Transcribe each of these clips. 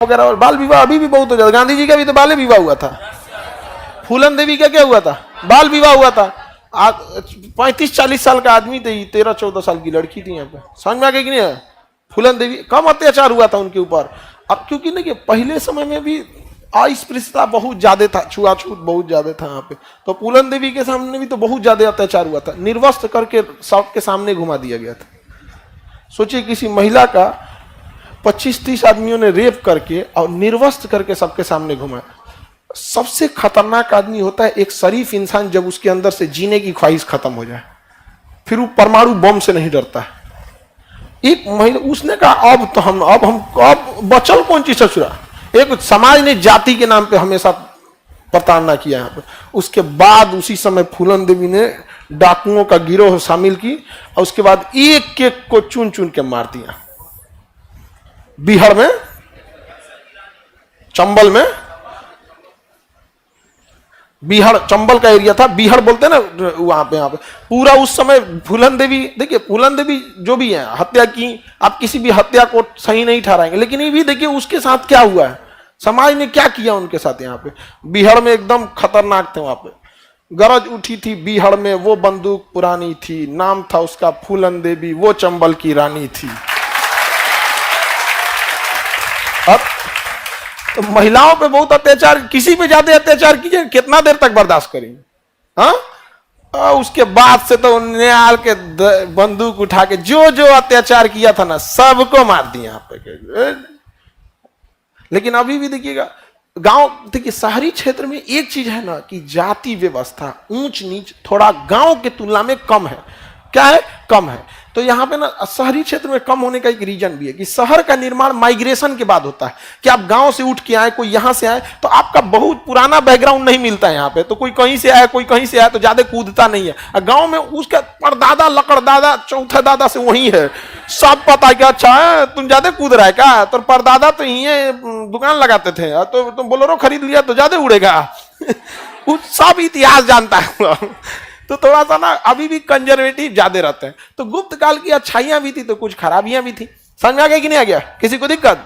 वगैरह, और बाल विवाह अभी भी बहुत हो जाता। गांधी जी का भी तो बाल विवाह हुआ था। फूलन देवी का क्या हुआ था? बाल विवाह हुआ था। 35-40 साल का आदमी थे, 13-14 साल की लड़की थी। यहाँ पे समझ में आ गई कि नहीं? फूलन देवी कम अत्याचार हुआ था उनके ऊपर। अब क्योंकि नहीं, पहले समय में भी अस्पृश्यता बहुत ज्यादा था, छुआछूत बहुत ज्यादा था यहाँ पे। तो फूलन देवी के सामने भी तो बहुत ज्यादा अत्याचार हुआ था, निर्वस्त्र करके सबके सामने घुमा दिया गया था। सोचिए किसी महिला का 25-30 आदमियों ने रेप करके और निर्वस्त्र करके सबके सामने घुमाया। सबसे खतरनाक आदमी होता है एक शरीफ इंसान, जब उसके अंदर से जीने की ख्वाहिश खत्म हो जाए, फिर वो परमाणु बम से नहीं डरता है। एक महिला उसने कहा अब बचल कौन चीज ससुरा। एक समाज ने जाति के नाम पे हमेशा प्रताड़ना किया यहाँ पे। उसके बाद उसी समय फूलन देवी ने डाकुओं का गिरोह शामिल की और उसके बाद एक एक को चुन चुन के मार दिया। बिहार में, चंबल में, बिहार चंबल का एरिया था, बिहार बोलते हैं ना वहां पे पूरा उस समय फूलन देवी, देखिए फूलन देवी जो भी है हत्या की, आप किसी भी हत्या को सही नहीं ठहराएंगे, लेकिन ये भी देखिए उसके साथ क्या हुआ है, समाज ने क्या किया उनके साथ। यहाँ पे बिहार में एकदम खतरनाक थे। वहां पे गरज उठी थी बिहार में, वो बंदूक पुरानी थी, नाम था उसका फूलन देवी, वो चंबल की रानी थी। और तो महिलाओं पे बहुत अत्याचार, किसी पे ज्यादा अत्याचार कीजिए, कितना देर तक बर्दाश्त करेंगे? हाँ, उसके बाद से तो न्यायाल के बंदूक उठा के जो जो अत्याचार किया था ना, सबको मार दिया यहाँ पे। लेकिन अभी भी देखिएगा गांव, देखिए शहरी क्षेत्र में एक चीज है ना कि जाति व्यवस्था, ऊंच नीच थोड़ा गांव के तुलना में कम है। क्या है? कम है। तो यहाँ पे ना शहरी क्षेत्र में कम होने का एक रीजन भी है कि शहर का निर्माण माइग्रेशन के बाद होता है कि आप गांव से उठ के आए, कोई यहाँ से आए, तो आपका बहुत पुराना बैकग्राउंड नहीं मिलता है यहाँ पे। तो कोई कहीं से आया, कोई कहीं से आया, तो ज्यादा कूदता नहीं है। और गांव में उसका परदादा, लकड़दादा, चौथे दादा से वही है, सब पता है कि अच्छा है तुम ज्यादा कूद रहा है क्या, तो परदादा तो यही दुकान लगाते थे, तो तुम बोलेरो खरीद लिया तो ज्यादा उड़ेगा। सब इतिहास जानता है। तो थोड़ा सा ना अभी भी कंजर्वेटिव ज्यादा रहते हैं। तो गुप्त काल की अच्छाइयां भी थी तो कुछ खराबियां भी थी। समझ में आ गया कि नहीं आ गया? किसी को दिक्कत?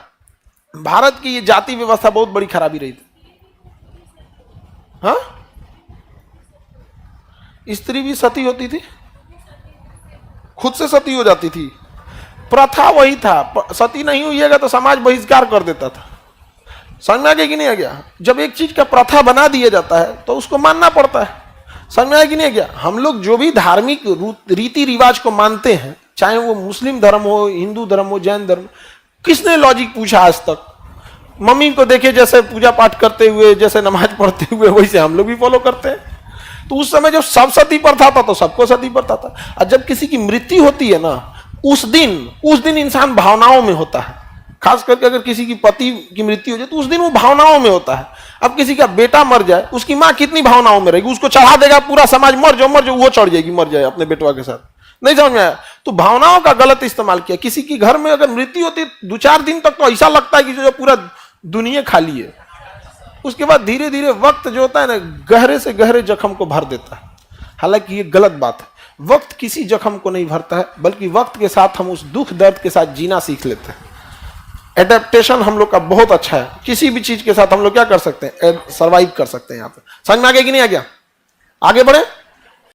भारत की ये जाति व्यवस्था बहुत बड़ी खराबी रही थी। हाँ, स्त्री भी सती होती थी, खुद से सती हो जाती थी। प्रथा वही था, सती नहीं हुईगा तो समाज बहिष्कार कर देता था। समझ में आ गया कि नहीं आ गया? जब एक चीज का प्रथा बना दिया जाता है तो उसको मानना पड़ता है। समझ में आया कि नहीं गया? हम लोग जो भी धार्मिक रीति रिवाज को मानते हैं, चाहे वो मुस्लिम धर्म हो, हिंदू धर्म हो, जैन धर्म, किसने लॉजिक पूछा आज तक? मम्मी को देखे जैसे पूजा पाठ करते हुए, जैसे नमाज पढ़ते हुए, वैसे हम लोग भी फॉलो करते हैं। तो उस समय जब सब सती प्रथा था तो सबको सती प्रथा था। और जब किसी की मृत्यु होती है ना, उस दिन इंसान भावनाओं में होता है। खास करके अगर किसी की पति की मृत्यु हो जाए तो उस दिन वो भावनाओं में होता है। अब किसी का बेटा मर जाए, उसकी माँ कितनी भावनाओं में रहेगी, उसको चढ़ा देगा पूरा समाज, मर जाओ, वो चढ़ जाएगी, मर जाए अपने बेटवा के साथ। नहीं समझ में आया? तो भावनाओं का गलत इस्तेमाल किया। किसी की घर में अगर मृत्यु होती है 2-4 दिन तक तो ऐसा लगता है कि जो पूरा दुनिया खाली है। उसके बाद धीरे धीरे वक्त जो होता है ना, गहरे से गहरे जख्म को भर देता है। हालांकि ये गलत बात है। वक्त किसी जख्म को नहीं भरता है, बल्कि वक्त के साथ हम उस दुख दर्द के साथ जीना सीख लेते हैं। एडेप्टेशन हम लोग का बहुत अच्छा है। किसी भी चीज के साथ हम लोग क्या कर सकते हैं? सर्वाइव कर सकते हैं। यहाँ पे समझ में आ गया कि नहीं आ गया? आगे बढ़े।